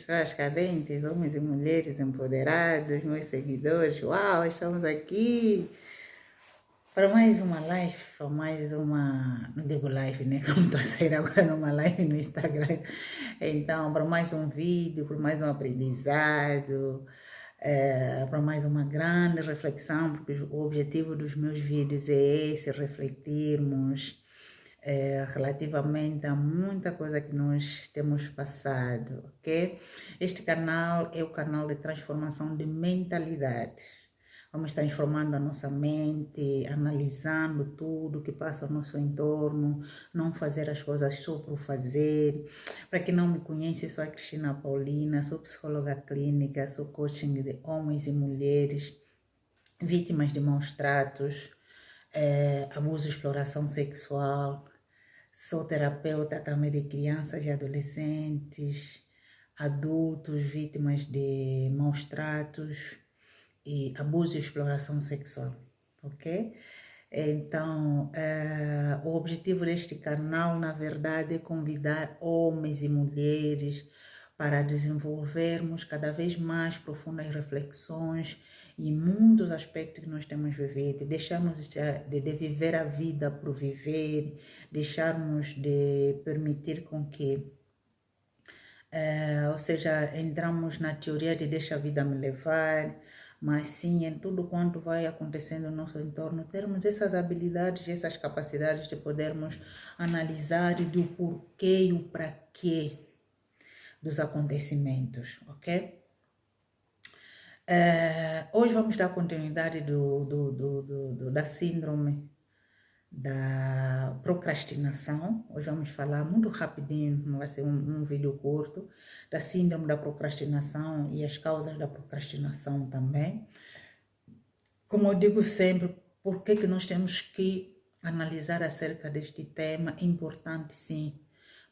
Transcadentes, homens e mulheres empoderados, meus seguidores. Uau, estamos aqui para mais uma live, para mais uma, não digo live, né? Como estou a sair agora numa live no Instagram. Então, para mais um vídeo, para mais um aprendizado, para mais uma grande reflexão, porque o objetivo dos meus vídeos é esse, refletirmos relativamente a muita coisa que nós temos passado, ok? Este canal é o canal de transformação de mentalidade. Vamos transformando a nossa mente, analisando tudo que passa ao nosso entorno, não fazer as coisas só por fazer. Para quem não me conhece, sou a Cristina Paulina, sou psicóloga clínica, sou coaching de homens e mulheres vítimas de maus tratos, abuso e exploração sexual. Sou terapeuta também de crianças e adolescentes, adultos vítimas de maus tratos e abuso e exploração sexual, ok? Então, o objetivo deste canal, na verdade, é convidar homens e mulheres para desenvolvermos cada vez mais profundas reflexões em muitos aspectos que nós temos vivido, deixarmos de viver a vida por viver, deixarmos de permitir com que, ou seja, entramos na teoria de deixa a vida me levar, mas sim em tudo quanto vai acontecendo no nosso entorno, termos essas habilidades, essas capacidades de podermos analisar do porquê e o para quê dos acontecimentos, ok? Hoje vamos dar continuidade da síndrome da procrastinação. Hoje vamos falar muito rapidinho, não vai ser um vídeo curto, da síndrome da procrastinação e as causas da procrastinação também. Como eu digo sempre, por que nós temos que analisar acerca deste tema? É importante sim,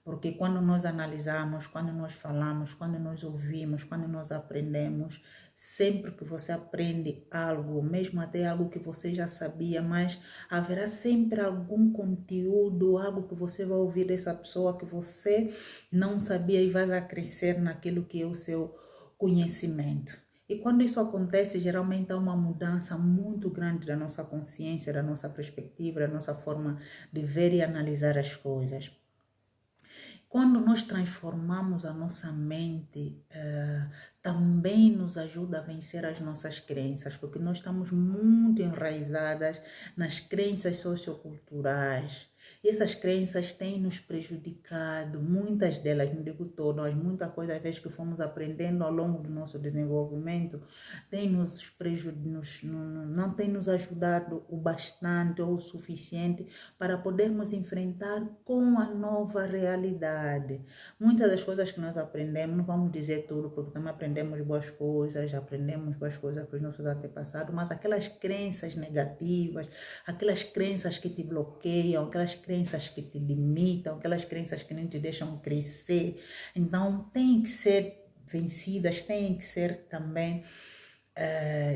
porque quando nós analisamos, quando nós falamos, quando nós ouvimos, quando nós aprendemos, sempre que você aprende algo, mesmo até algo que você já sabia, mas haverá sempre algum conteúdo, algo que você vai ouvir dessa pessoa que você não sabia e vai crescer naquilo que é o seu conhecimento. E quando isso acontece, geralmente há uma mudança muito grande da nossa consciência, da nossa perspectiva, da nossa forma de ver e analisar as coisas. Quando nós transformamos a nossa mente, também nos ajuda a vencer as nossas crenças, porque nós estamos muito enraizadas nas crenças socioculturais. E essas crenças têm nos prejudicado, muitas delas, não digo todas, muita coisa às vezes que fomos aprendendo ao longo do nosso desenvolvimento, tem não tem nos ajudado o bastante ou o suficiente para podermos enfrentar com a nova realidade. Muitas das coisas que nós aprendemos, não vamos dizer tudo, porque também aprendemos boas coisas com os nossos antepassados, mas aquelas crenças negativas, aquelas crenças que te bloqueiam, aquelas crenças que te limitam, aquelas crenças que nem te deixam crescer, então têm que ser vencidas, têm que ser também,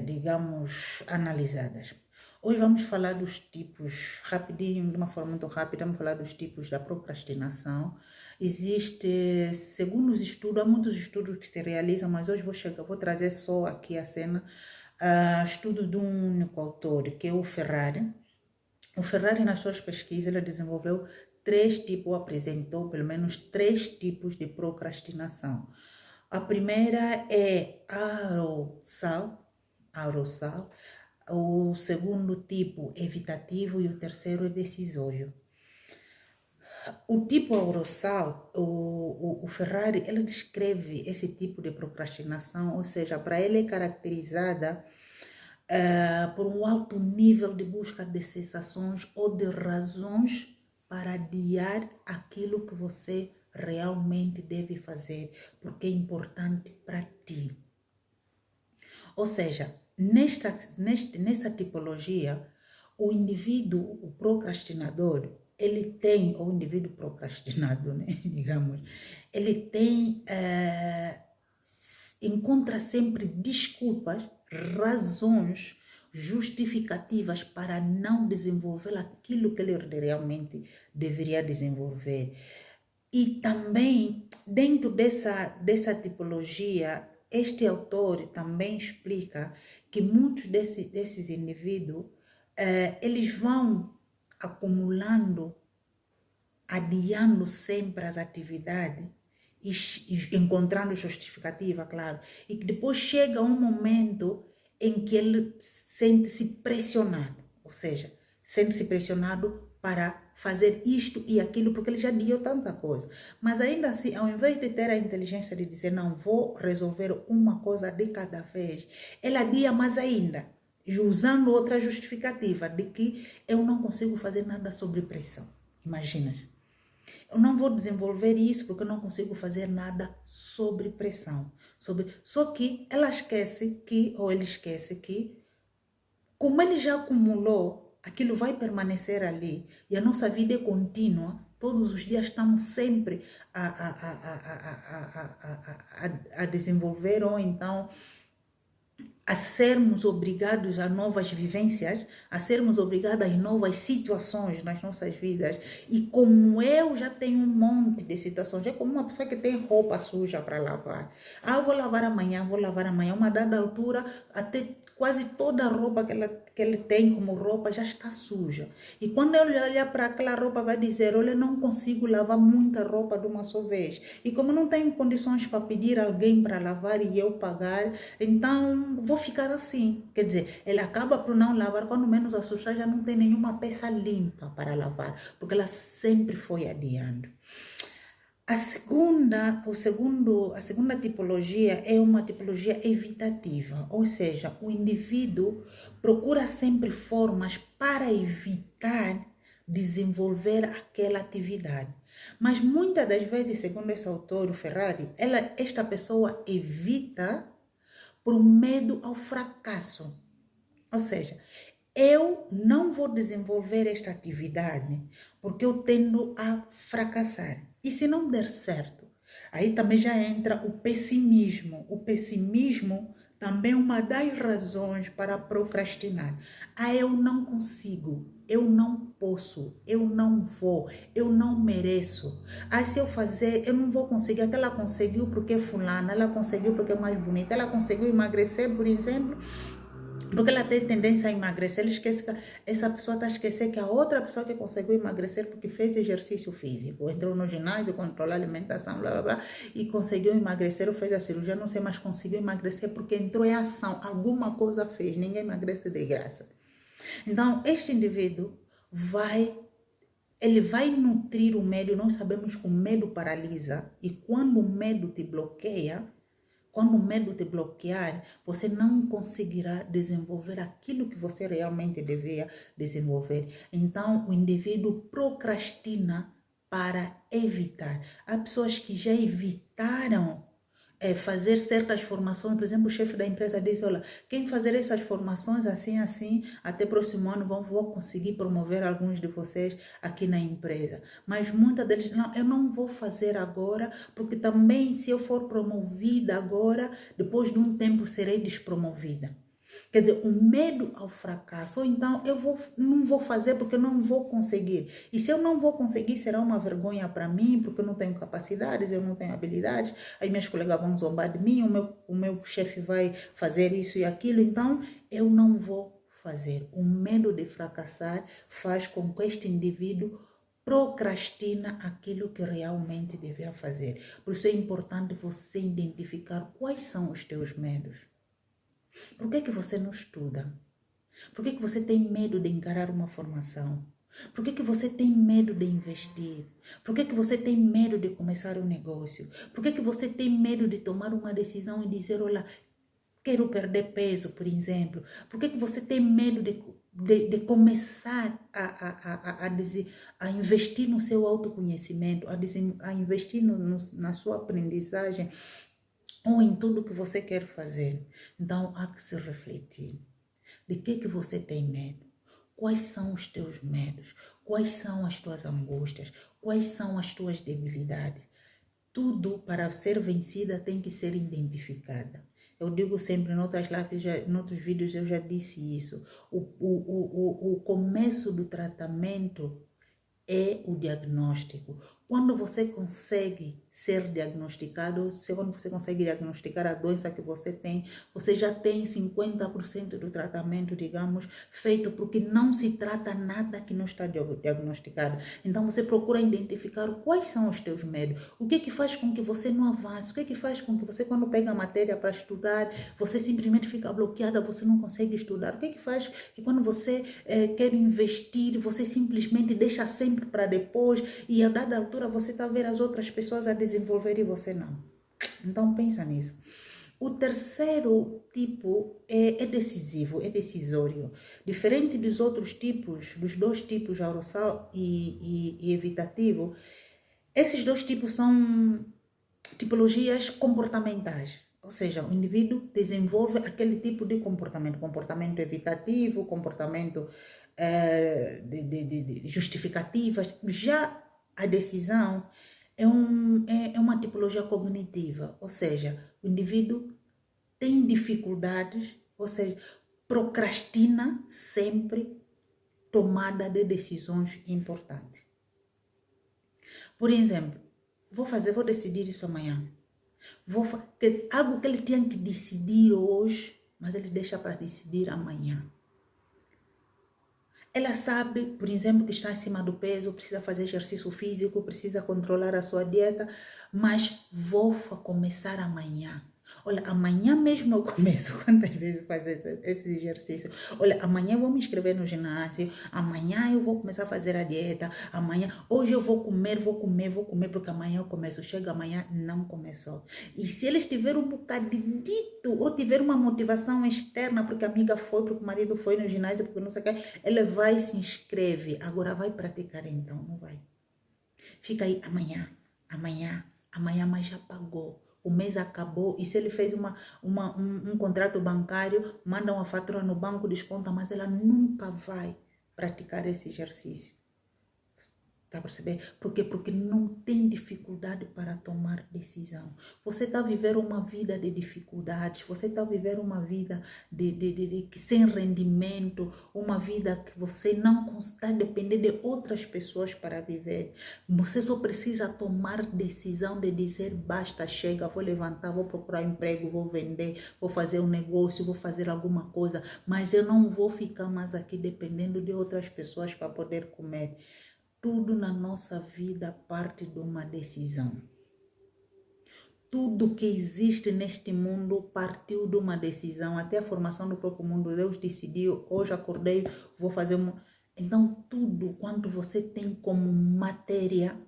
digamos, analisadas. Hoje vamos falar dos tipos, rapidinho, de uma forma muito rápida, vamos falar dos tipos da procrastinação. Existe, segundo os estudos, há muitos estudos que se realizam, mas hoje vou trazer só aqui a cena, estudo de um único autor, que é o Ferrari. O Ferrari, nas suas pesquisas, ele desenvolveu apresentou pelo menos 3 tipos de procrastinação. A primeira é arossal, o segundo tipo evitativo e o terceiro é decisório. O tipo arossal, o Ferrari, ele descreve esse tipo de procrastinação, ou seja, para ele é caracterizada por um alto nível de busca de sensações ou de razões para adiar aquilo que você realmente deve fazer, porque é importante para ti. Ou seja, nessa tipologia, o indivíduo, o procrastinador, ele tem, ou o indivíduo procrastinado, né, digamos, ele tem, encontra sempre desculpas, razões, justificativas para não desenvolver aquilo que ele realmente deveria desenvolver. E também, dentro dessa tipologia, este autor também explica que muitos desses indivíduos, eles vão acumulando, adiando sempre as atividades, encontrando justificativa, claro, e que depois chega um momento em que ele sente-se pressionado, ou seja, sente-se pressionado para fazer isto e aquilo, porque ele já deu tanta coisa. Mas ainda assim, ao invés de ter a inteligência de dizer, não, vou resolver uma coisa de cada vez, ele adia mais ainda, usando outra justificativa de que eu não consigo fazer nada sob pressão. Imagina. Eu não vou desenvolver isso porque eu não consigo fazer nada sob pressão. Só que ela esquece que, ou ele esquece que, como ele já acumulou, aquilo vai permanecer ali. E a nossa vida é contínua. Todos os dias estamos sempre a desenvolver, ou então a sermos obrigados a novas vivências, a sermos obrigados a novas situações nas nossas vidas. E como eu já tenho um monte de situações, é como uma pessoa que tem roupa suja para lavar. Ah, eu vou lavar amanhã, vou lavar amanhã. Uma dada altura, até quase toda a roupa que ele tem como roupa já está suja. E quando ele olhar para aquela roupa, vai dizer, olha, eu não consigo lavar muita roupa de uma só vez. E como não tenho condições para pedir alguém para lavar e eu pagar, então vou ficar assim. Quer dizer, ele acaba por não lavar, quando menos assustar, já não tem nenhuma peça limpa para lavar, porque ela sempre foi adiando. A segunda tipologia é uma tipologia evitativa, ou seja, o indivíduo procura sempre formas para evitar desenvolver aquela atividade. Mas muitas das vezes, segundo esse autor, o Ferrari, esta pessoa evita por medo ao fracasso. Ou seja, eu não vou desenvolver esta atividade porque eu tendo a fracassar. E se não der certo? Aí também já entra o pessimismo. O pessimismo também é uma das razões para procrastinar. Ah, eu não consigo, eu não posso, eu não vou, eu não mereço. Ah, se eu fazer, eu não vou conseguir. Aquela conseguiu porque é fulana, ela conseguiu porque é mais bonita, ela conseguiu emagrecer, por exemplo, porque ela tem tendência a emagrecer. Ele esquece que essa pessoa está a esquecer que a outra pessoa que conseguiu emagrecer porque fez exercício físico, entrou no ginásio, controlou a alimentação, blá blá blá, e conseguiu emagrecer ou fez a cirurgia, não sei, mas conseguiu emagrecer porque entrou em ação, alguma coisa fez, ninguém emagrece de graça. Então, este indivíduo ele vai nutrir o medo. Nós sabemos que o medo paralisa, e quando o medo te bloqueia, quando o medo te bloquear, você não conseguirá desenvolver aquilo que você realmente deveria desenvolver. Então, o indivíduo procrastina para evitar. Há pessoas que já evitaram fazer certas formações. Por exemplo, o chefe da empresa diz, olha, quem fazer essas formações assim, assim, até próximo ano vou conseguir promover alguns de vocês aqui na empresa. Mas muitas deles, não, eu não vou fazer agora, porque também se eu for promovida agora, depois de um tempo serei despromovida. Quer dizer, o medo ao fracasso, ou então não vou fazer porque não vou conseguir. E se eu não vou conseguir, será uma vergonha para mim, porque eu não tenho capacidades, eu não tenho habilidades, aí meus colegas vão zombar de mim, o meu chefe vai fazer isso e aquilo, então eu não vou fazer. O medo de fracassar faz com que este indivíduo procrastina aquilo que realmente devia fazer. Por isso é importante você identificar quais são os teus medos. Por que você não estuda? Por que você tem medo de encarar uma formação? Por que você tem medo de investir? Por que você tem medo de começar um negócio? Por que você tem medo de tomar uma decisão e dizer, olha, quero perder peso, por exemplo? Por que você tem medo de começar a investir no seu autoconhecimento, a investir na sua aprendizagem, ou em tudo que você quer fazer? Então, há que se refletir. De que você tem medo? Quais são os teus medos? Quais são as tuas angústias? Quais são as tuas debilidades? Tudo para ser vencida tem que ser identificada. Eu digo sempre, em outras lives, em outros vídeos eu já disse isso. O começo do tratamento é o diagnóstico. Quando você consegue ser diagnosticado, quando você consegue diagnosticar a doença que você tem, você já tem 50% do tratamento, digamos, feito, porque não se trata nada que não está diagnosticado. Então você procura identificar quais são os teus medos, o que é que faz com que você não avance, o que é que faz com que você, quando pega a matéria para estudar, você simplesmente fica bloqueada, você não consegue estudar, o que é que faz que quando você quer investir, você simplesmente deixa sempre para depois e a dada altura você está a ver as outras pessoas a desenvolver e você não. Então pensa nisso. O terceiro tipo é decisivo, é decisório. Diferente dos outros tipos, dos dois tipos, arossal e evitativo, esses dois tipos são tipologias comportamentais. Ou seja, o indivíduo desenvolve aquele tipo de comportamento, comportamento evitativo, comportamento de justificativas. Já a decisão é uma tipologia cognitiva, ou seja, o indivíduo tem dificuldades, ou seja, procrastina sempre tomada de decisões importantes. Por exemplo, vou decidir isso amanhã. Algo que ele tinha que decidir hoje, mas ele deixa para decidir amanhã. Ela sabe, por exemplo, que está acima do peso, precisa fazer exercício físico, precisa controlar a sua dieta, mas vou começar amanhã. Olha, amanhã mesmo eu começo. Quantas vezes faz esse exercício? Olha, amanhã eu vou me inscrever no ginásio, amanhã eu vou começar a fazer a dieta, amanhã, hoje eu vou comer, porque amanhã eu começo. Chega amanhã, não começou. E se eles tiverem um bocadinho ou tiver uma motivação externa, porque a amiga foi, porque o marido foi no ginásio, porque não sei o que, ele vai e se inscreve. Agora vai praticar então, não vai. Fica aí amanhã, mas já pagou. O mês acabou e se ele fez um contrato bancário, manda uma fatura no banco, desconta, mas ela nunca vai praticar esse exercício. Está a perceber? Por quê? Porque não tem dificuldade para tomar decisão. Você está a viver uma vida de dificuldades, você está a viver uma vida sem rendimento, uma vida que você não está dependendo de outras pessoas para viver. Você só precisa tomar decisão de dizer basta, chega, vou levantar, vou procurar emprego, vou vender, vou fazer um negócio, vou fazer alguma coisa, mas eu não vou ficar mais aqui dependendo de outras pessoas para poder comer. Tudo na nossa vida parte de uma decisão. Tudo que existe neste mundo partiu de uma decisão. Até a formação do próprio mundo, Deus decidiu, hoje acordei, vou fazer uma... Então, tudo quanto você tem como matéria,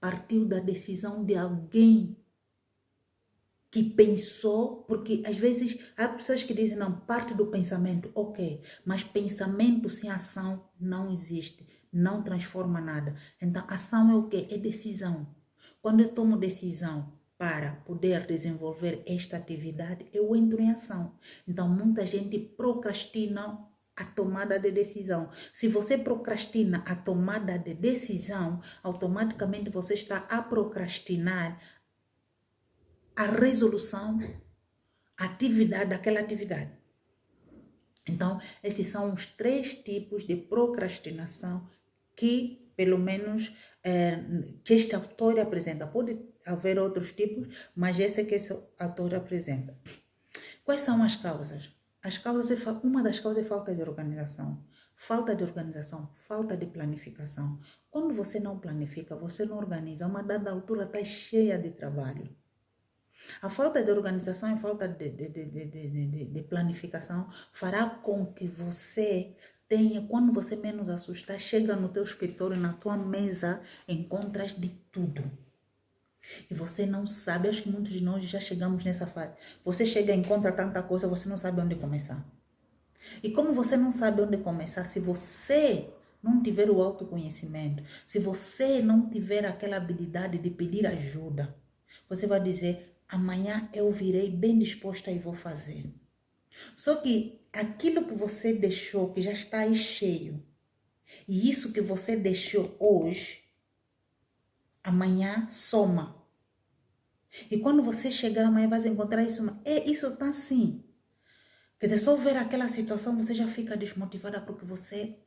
partiu da decisão de alguém que pensou, porque às vezes há pessoas que dizem, não, parte do pensamento, ok, mas pensamento sem ação não existe, não transforma nada. Então, ação é o quê? É decisão. Quando eu tomo decisão para poder desenvolver esta atividade, eu entro em ação. Então, muita gente procrastina a tomada de decisão. Se você procrastina a tomada de decisão, automaticamente você está a procrastinar a resolução, a atividade daquela atividade. Então, esses são os 3 tipos de procrastinação que, pelo menos, que este autor apresenta. Pode haver outros tipos, mas esse é que esse autor apresenta. Quais são as causas? Uma das causas é falta de organização. Falta de organização, falta de planificação. Quando você não planifica, você não organiza, uma dada altura está cheia de trabalho. A falta de organização e falta de planificação fará com que você tenha, quando você menos assustar, chega no teu escritório, na tua mesa, encontras de tudo. E você não sabe, acho que muitos de nós já chegamos nessa fase. Você chega e encontra tanta coisa, você não sabe onde começar. E como você não sabe onde começar, se você não tiver o autoconhecimento, se você não tiver aquela habilidade de pedir ajuda, você vai dizer, amanhã eu virei bem disposta e vou fazer. Só que aquilo que você deixou, que já está aí cheio, e isso que você deixou hoje, amanhã soma. E quando você chegar amanhã, vai encontrar isso. Isso está assim. Quer dizer, só ver aquela situação, você já fica desmotivada porque você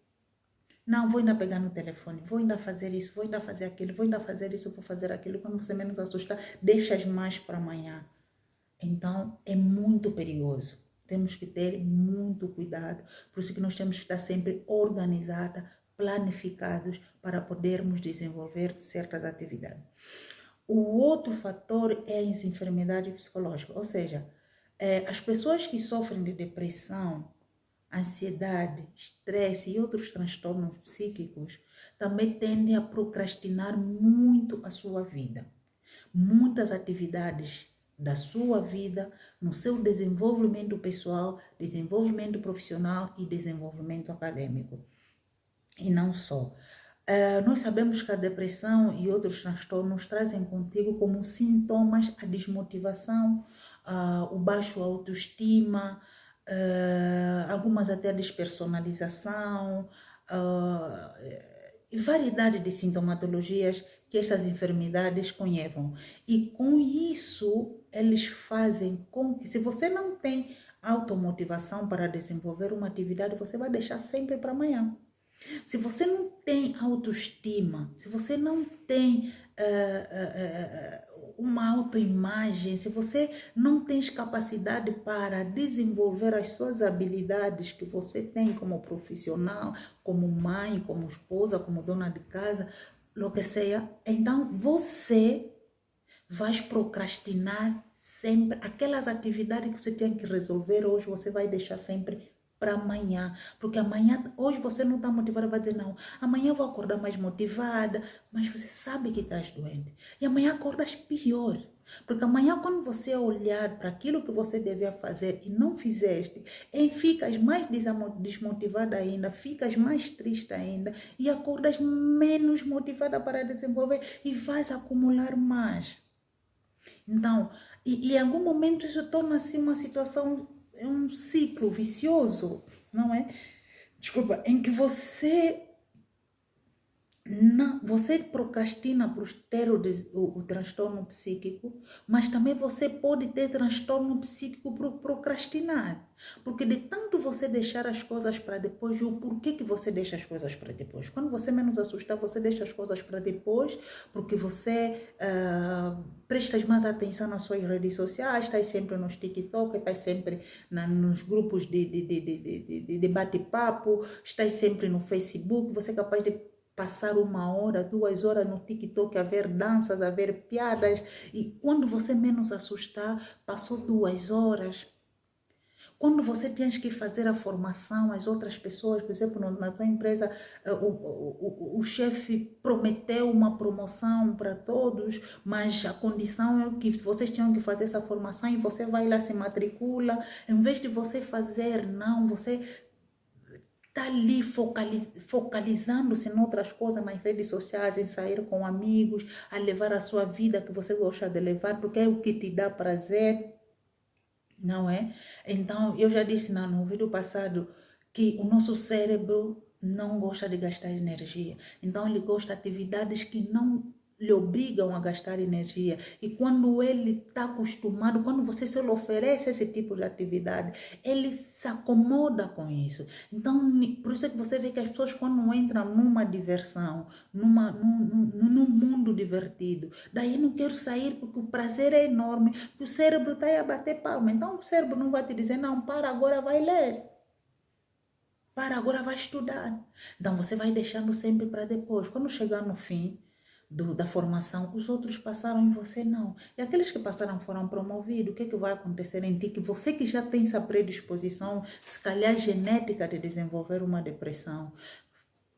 Não, vou ainda pegar no telefone, vou ainda fazer isso, vou ainda fazer aquilo, vou ainda fazer isso, vou fazer aquilo. Quando você menos assustar, deixas mais para amanhã. Então, é muito perigoso. Temos que ter muito cuidado. Por isso que nós temos que estar sempre organizados, planificados, para podermos desenvolver certas atividades. O outro fator é as enfermidades psicológicas, ou seja, as pessoas que sofrem de depressão, ansiedade, estresse e outros transtornos psíquicos também tendem a procrastinar muito a sua vida. Muitas atividades da sua vida, no seu desenvolvimento pessoal, desenvolvimento profissional e desenvolvimento acadêmico. E não só. Nós sabemos que a depressão e outros transtornos trazem contigo como sintomas a desmotivação, o baixo autoestima, algumas até a despersonalização, e variedade de sintomatologias que estas enfermidades conheçam. E com isso, eles fazem com que, se você não tem automotivação para desenvolver uma atividade, você vai deixar sempre para amanhã. Se você não tem autoestima, se você não tem uma autoimagem, se você não tem capacidade para desenvolver as suas habilidades que você tem como profissional, como mãe, como esposa, como dona de casa, lo que seja, então você vai procrastinar sempre aquelas atividades que você tem que resolver hoje, você vai deixar sempre para amanhã, porque amanhã, hoje você não está motivada, vai dizer não, amanhã eu vou acordar mais motivada, mas você sabe que estás doente, e amanhã acordas pior, porque amanhã quando você olhar para aquilo que você devia fazer e não fizeste, ficas mais desmotivada ainda, ficas mais triste ainda, e acordas menos motivada para desenvolver, e vais acumular mais. Então, em algum momento isso torna-se uma situação, um ciclo vicioso, não é? Desculpa, em que você você procrastina por ter o transtorno psíquico, mas também você pode ter transtorno psíquico por procrastinar. Porque de tanto você deixar as coisas para depois, e o porquê que você deixa as coisas para depois? Quando você menos assustar, você deixa as coisas para depois, porque você prestas mais atenção nas suas redes sociais, estás sempre nos TikTok, estás sempre nos grupos de bate-papo, estás sempre no Facebook, você é capaz de passar 1 hora, 2 horas no TikTok a ver danças, a ver piadas, e quando você menos assustar, passou 2 horas. Quando você tens que fazer a formação, as outras pessoas, por exemplo, na tua empresa, o chefe prometeu uma promoção para todos, mas a condição é que vocês tinham que fazer essa formação e você vai lá, se matricula, em vez de você fazer, não, você está ali focalizando-se em outras coisas, nas redes sociais, em sair com amigos, a levar a sua vida que você gosta de levar, porque é o que te dá prazer, não é? Então, eu já disse no vídeo passado que o nosso cérebro não gosta de gastar energia. Então, ele gosta de atividades que não lhe obrigam a gastar energia. E quando ele está acostumado, quando você se lhe oferece esse tipo de atividade, ele se acomoda com isso. Então, por isso é que você vê que as pessoas, quando entram numa diversão, num mundo divertido, daí não quero sair porque o prazer é enorme, que o cérebro está aí a bater palma. Então, o cérebro não vai te dizer, não, para agora, vai ler. Para agora, vai estudar. Então, você vai deixando sempre para depois. Quando chegar no fim da formação, os outros passaram e você não. E aqueles que passaram foram promovidos. O que vai acontecer em ti? Que você que já tem essa predisposição, se calhar genética, de desenvolver uma depressão,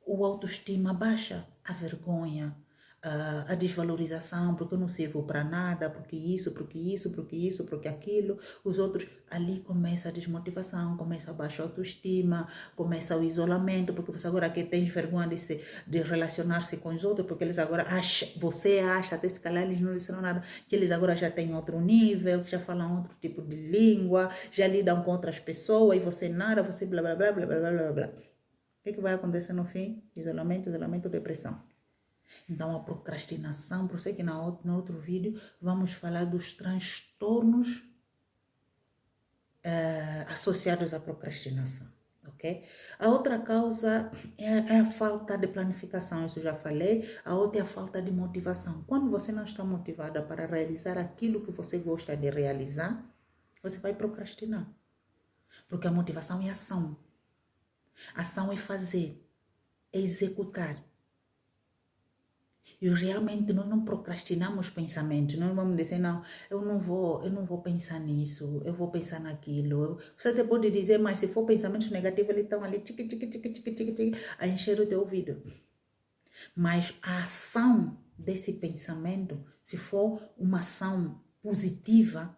o autoestima baixa, a vergonha, a desvalorização, porque eu não sirvo para nada, porque isso, porque aquilo. Os outros, ali começa a desmotivação, começa a baixa autoestima, começa o isolamento, porque você agora que tem vergonha de relacionar-se com os outros, porque eles agora você acha, até se calhar eles não disseram nada, que eles agora já têm outro nível, já falam outro tipo de língua, já lidam com outras pessoas, e você nada, você blá blá blá blá blá blá blá. O que vai acontecer no fim? Isolamento, depressão. Então, a procrastinação, por isso que no outro vídeo vamos falar dos transtornos associados à procrastinação, ok? ok? A outra causa é a falta de planificação, isso eu já falei. A outra é a falta de motivação. Quando você não está motivada para realizar aquilo que você gosta de realizar, você vai procrastinar. Porque a motivação é ação. Ação é fazer, é executar. E realmente nós não procrastinamos pensamentos. Nós vamos dizer, não, eu não vou pensar nisso, eu vou pensar naquilo. Você até pode dizer, mas se for pensamentos negativos, eles estão ali, tique, tique, tique, tique, tique, tique, a encher o teu ouvido. Mas a ação desse pensamento, se for uma ação positiva,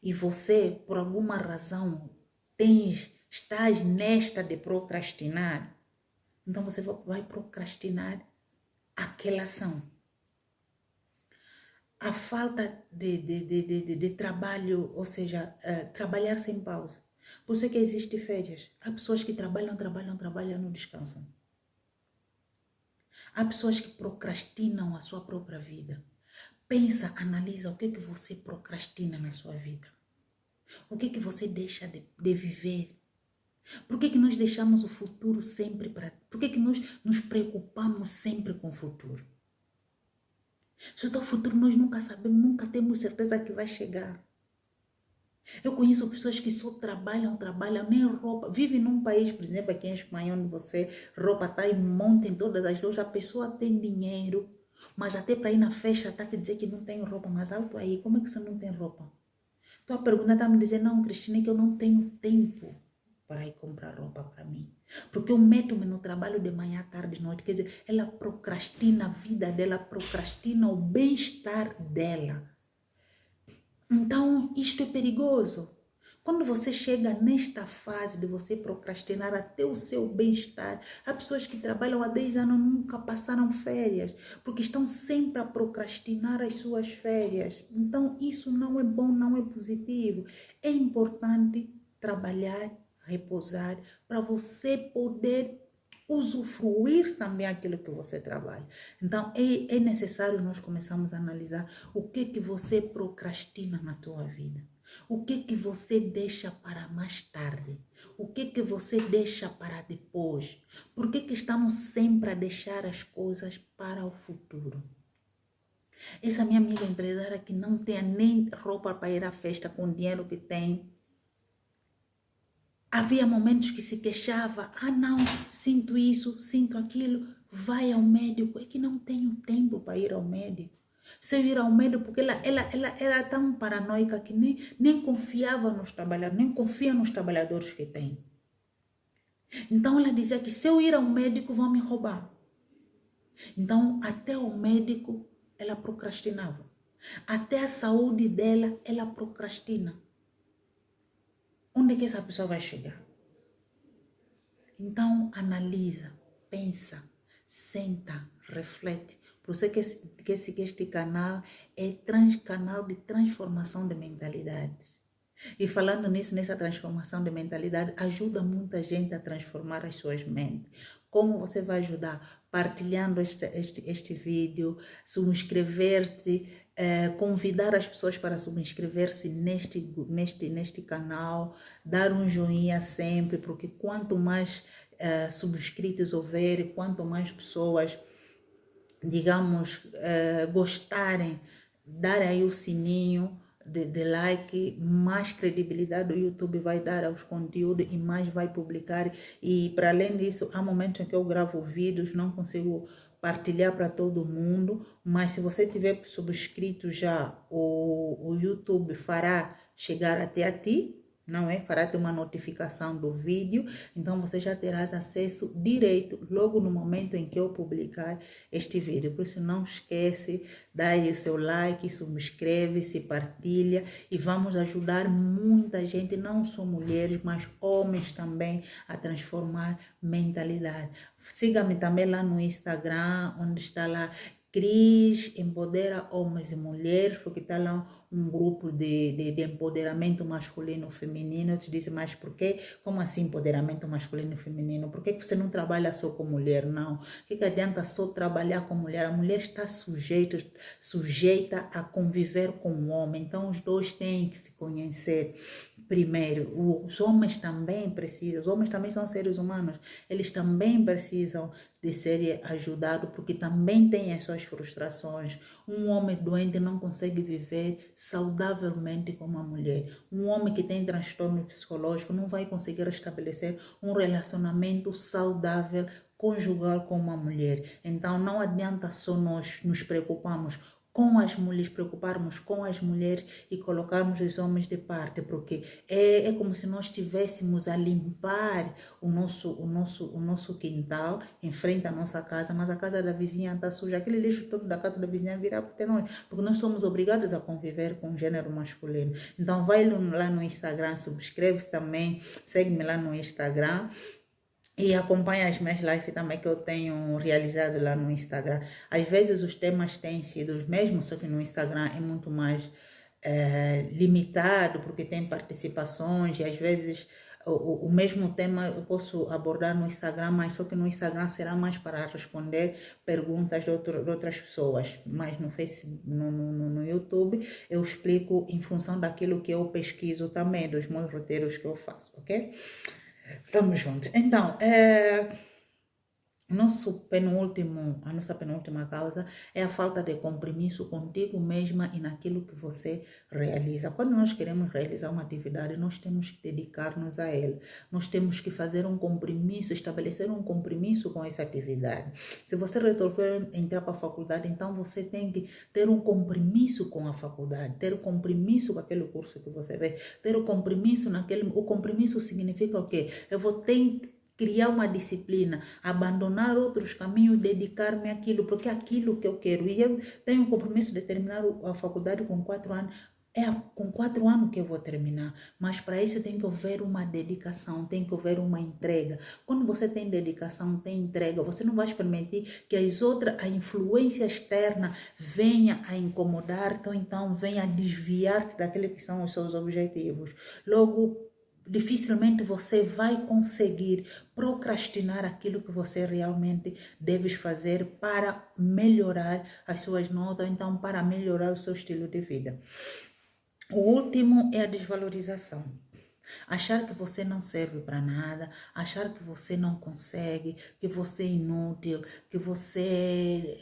e você, por alguma razão, estás nesta de procrastinar, então você vai procrastinar aquela ação. A falta de trabalho, ou seja, trabalhar sem pausa. Por isso é que existe férias. Há pessoas que trabalham, não descansam. Há pessoas que procrastinam a sua própria vida. Pensa, analisa o que é que você procrastina na sua vida. O que é que você deixa de viver? Por que é que nós deixamos o futuro sempre para... Por que é que nós nos preocupamos sempre com o futuro? Se o futuro nós nunca sabemos, nunca temos certeza que vai chegar. Eu conheço pessoas que só trabalham, nem roupa. Vivem num país, por exemplo, aqui em Espanha, onde você, roupa está em monte em todas as lojas, a pessoa tem dinheiro, mas até para ir na festa está a dizer que não tem roupa, mas alto aí, como é que você não tem roupa? Então a pergunta está a me dizer, não, Cristina, é que eu não tenho tempo para ir comprar roupa para mim. Porque eu meto-me no trabalho de manhã, tarde, noite. Quer dizer, ela procrastina a vida dela, procrastina o bem-estar dela. Então, isto é perigoso. Quando você chega nesta fase de você procrastinar até o seu bem-estar, há pessoas que trabalham há 10 anos nunca passaram férias, porque estão sempre a procrastinar as suas férias. Então, isso não é bom, não é positivo. É importante trabalhar, repousar, para você poder usufruir também aquilo que você trabalha. Então, é necessário nós começarmos a analisar o que você procrastina na tua vida. O que você deixa para mais tarde? O que você deixa para depois? Por que estamos sempre a deixar as coisas para o futuro? Essa minha amiga empresária que não tem nem roupa para ir à festa com o dinheiro que tem, havia momentos que se queixava, não, sinto isso, sinto aquilo, vai ao médico, é que não tenho tempo para ir ao médico. Se eu ir ao médico, porque ela era tão paranoica que nem confiava nos trabalhadores, nem confia nos trabalhadores que tem. Então ela dizia que se eu ir ao médico vão me roubar. Então até o médico ela procrastinava. Até a saúde dela ela procrastina. Onde é que essa pessoa vai chegar? Então, analisa, pensa, senta, reflete. Por isso que este canal é canal de transformação de mentalidade. E falando nisso, nessa transformação de mentalidade, ajuda muita gente a transformar as suas mentes. Como você vai ajudar? Partilhando este vídeo, subscrever-te, convidar as pessoas para subscrever-se neste canal, dar um joinha sempre, porque quanto mais subscritos houver, quanto mais pessoas, digamos, gostarem, darem aí o sininho de like, mais credibilidade o YouTube vai dar aos conteúdos e mais vai publicar. E para além disso, há momentos em que eu gravo vídeos, não consigo partilhar para todo mundo, mas se você tiver subscrito já, o YouTube fará chegar até a ti, não é? Fará-te uma notificação do vídeo, então você já terás acesso direto logo no momento em que eu publicar este vídeo. Por isso não esquece, dá aí o seu like, subscreve-se, partilha e vamos ajudar muita gente, não só mulheres, mas homens também a transformar mentalidade. Siga-me também lá no Instagram, onde está lá Cris Empodera Homens e Mulheres, porque está lá um grupo de empoderamento masculino e feminino. Eu te disse, mas por quê? Como assim empoderamento masculino e feminino? Por que você não trabalha só com mulher? Não. O que adianta só trabalhar com mulher? A mulher está sujeita a conviver com o homem. Então, os dois têm que se conhecer. primeiro. Os homens também precisam, os homens também são seres humanos, eles também precisam de ser ajudados, porque também têm as suas frustrações. Um homem doente não consegue viver saudavelmente como uma mulher. Um homem que tem transtorno psicológico não vai conseguir estabelecer um relacionamento saudável conjugal com uma mulher. Então não adianta só nós nos preocuparmos com as mulheres, preocuparmos com as mulheres e colocarmos os homens de parte, porque é como se nós estivéssemos a limpar o nosso quintal em frente à nossa casa, mas a casa da vizinha está suja, aquele lixo todo da casa da vizinha virá por nós, porque nós somos obrigados a conviver com o gênero masculino. Então vai lá no Instagram, subscreve-se também, segue-me lá no Instagram, e acompanha as minhas lives também que eu tenho realizado lá no Instagram. Às vezes os temas têm sido os mesmos, só que no Instagram é muito mais limitado, porque tem participações e às vezes o mesmo tema eu posso abordar no Instagram, mas só que no Instagram será mais para responder perguntas de outras pessoas. Mas no Facebook, no YouTube eu explico em função daquilo que eu pesquiso também, dos meus roteiros que eu faço, ok? Vamos juntos. Então, a nossa penúltima causa é a falta de compromisso contigo mesma e naquilo que você realiza. Quando nós queremos realizar uma atividade, nós temos que dedicar-nos a ela. Nós temos que fazer um compromisso, estabelecer um compromisso com essa atividade. Se você resolver entrar para a faculdade, então você tem que ter um compromisso com a faculdade, ter um compromisso com aquele curso que você vê, ter um compromisso naquele... O compromisso significa o quê? Eu vou ter criar uma disciplina, abandonar outros caminhos, dedicar-me àquilo, porque é aquilo que eu quero. E eu tenho um compromisso de terminar a faculdade com 4 anos. É com 4 anos que eu vou terminar, mas para isso tem que haver uma dedicação, tem que haver uma entrega. Quando você tem dedicação, tem entrega, você não vai permitir que a influência externa venha a incomodar-te, ou então venha a desviar-te daqueles que são os seus objetivos. Logo, dificilmente você vai conseguir procrastinar aquilo que você realmente deve fazer para melhorar as suas notas, então para melhorar o seu estilo de vida. O último é a desvalorização. Achar que você não serve para nada, achar que você não consegue, que você é inútil, que você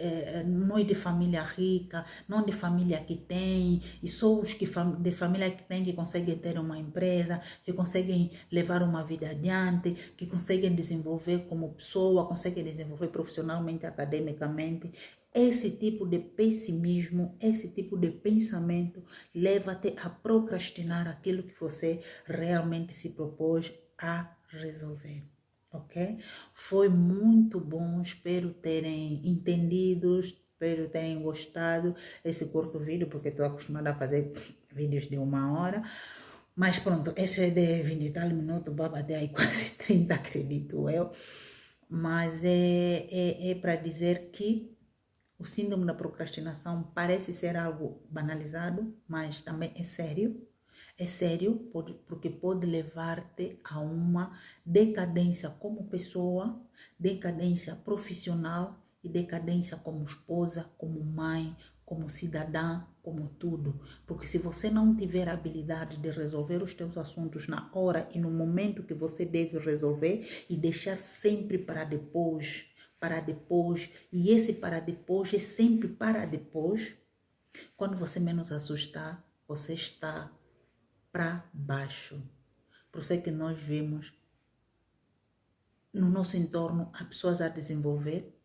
não é de família rica, não de família que tem, e só os de família que tem que conseguem ter uma empresa, que conseguem levar uma vida adiante, que conseguem desenvolver como pessoa, conseguem desenvolver profissionalmente, academicamente. Esse tipo de pessimismo, esse tipo de pensamento leva-te a procrastinar aquilo que você realmente se propôs a resolver, ok? Foi muito bom, espero terem entendido, espero terem gostado desse curto vídeo, porque estou acostumada a fazer vídeos de 1 hora. Mas pronto, esse é de 20 e tal minutos, vai bater aí quase 30, acredito eu. Mas é para dizer que o síndrome da procrastinação parece ser algo banalizado, mas também é sério. É sério porque pode levar-te a uma decadência como pessoa, decadência profissional e decadência como esposa, como mãe, como cidadã, como tudo. Porque se você não tiver a habilidade de resolver os teus assuntos na hora e no momento que você deve resolver e deixar sempre para depois, e esse para depois é sempre para depois, quando você menos assustar, você está para baixo. Por isso é que nós vemos no nosso entorno há pessoas a desenvolver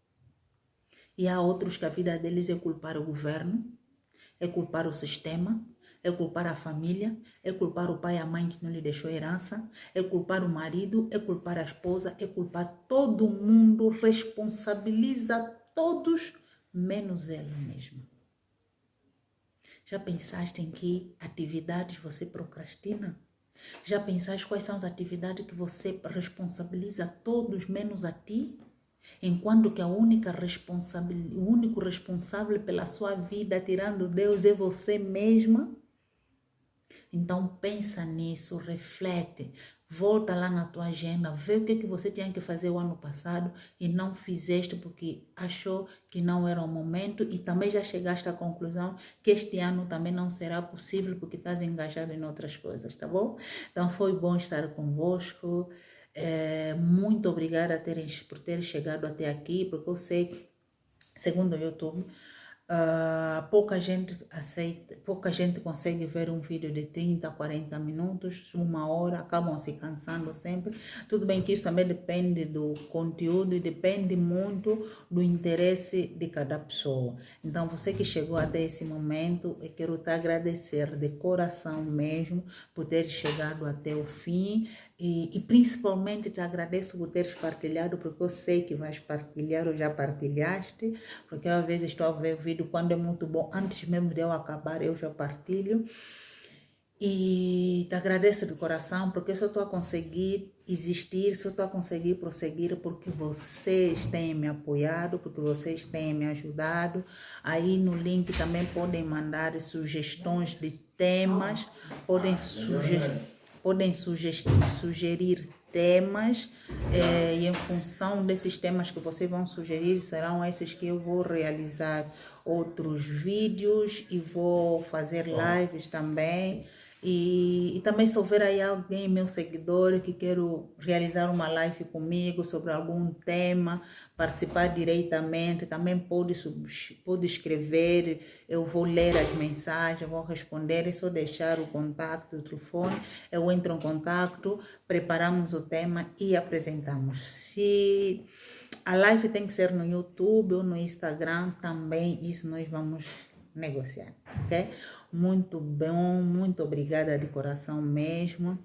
e há outros que a vida deles é culpar o governo, é culpar o sistema, é culpar a família, é culpar o pai e a mãe que não lhe deixou herança, é culpar o marido, é culpar a esposa, é culpar todo mundo, responsabiliza todos, menos ela mesma. Já pensaste em que atividades você procrastina? Já pensaste quais são as atividades que você responsabiliza todos, menos a ti? Enquanto que o único responsável pela sua vida, tirando Deus, é você mesma? Então pensa nisso, reflete. Volta lá na tua agenda, vê o que que você tinha que fazer o ano passado e não fizeste porque achou que não era o momento e também já chegaste à conclusão que este ano também não será possível porque estás engajado em outras coisas, tá bom? Então foi bom estar convosco. Muito obrigada por terem chegado até aqui, porque eu sei que, segundo o YouTube, pouca gente aceita, pouca gente consegue ver um vídeo de 30, 40 minutos, uma hora, acabam se cansando sempre. Tudo bem que isso também depende do conteúdo e depende muito do interesse de cada pessoa. Então, você que chegou até esse momento, eu quero te agradecer de coração mesmo por ter chegado até o fim. E principalmente te agradeço por teres partilhado, porque eu sei que vais partilhar ou já partilhaste, porque às vezes estou a ver o vídeo quando é muito bom, antes mesmo de eu acabar eu já partilho. E te agradeço de coração, porque eu só estou a conseguir existir, só estou a conseguir prosseguir porque vocês têm me apoiado, porque vocês têm me ajudado. Aí no link também podem mandar sugestões de temas, podem sugerir temas, e em função desses temas que vocês vão sugerir, serão esses que eu vou realizar outros vídeos e vou fazer lives também. E também se houver aí alguém, meu seguidor, que quero realizar uma live comigo sobre algum tema, participar diretamente, também pode escrever, eu vou ler as mensagens, vou responder, é só deixar o contato, o telefone, eu entro em contato, preparamos o tema e apresentamos. Se a live tem que ser no YouTube ou no Instagram, também isso nós vamos negociar, ok? Muito bom, muito obrigada de coração mesmo.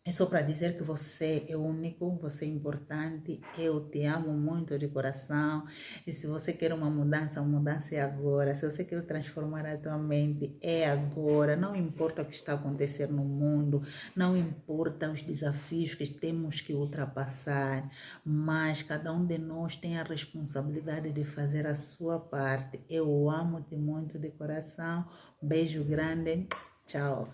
É só para dizer que você é único, você é importante, eu te amo muito de coração. E se você quer uma mudança é agora. Se você quer transformar a tua mente, é agora. Não importa o que está acontecendo no mundo, não importa os desafios que temos que ultrapassar, mas cada um de nós tem a responsabilidade de fazer a sua parte. Eu amo-te muito de coração. Beijo grande. Tchau.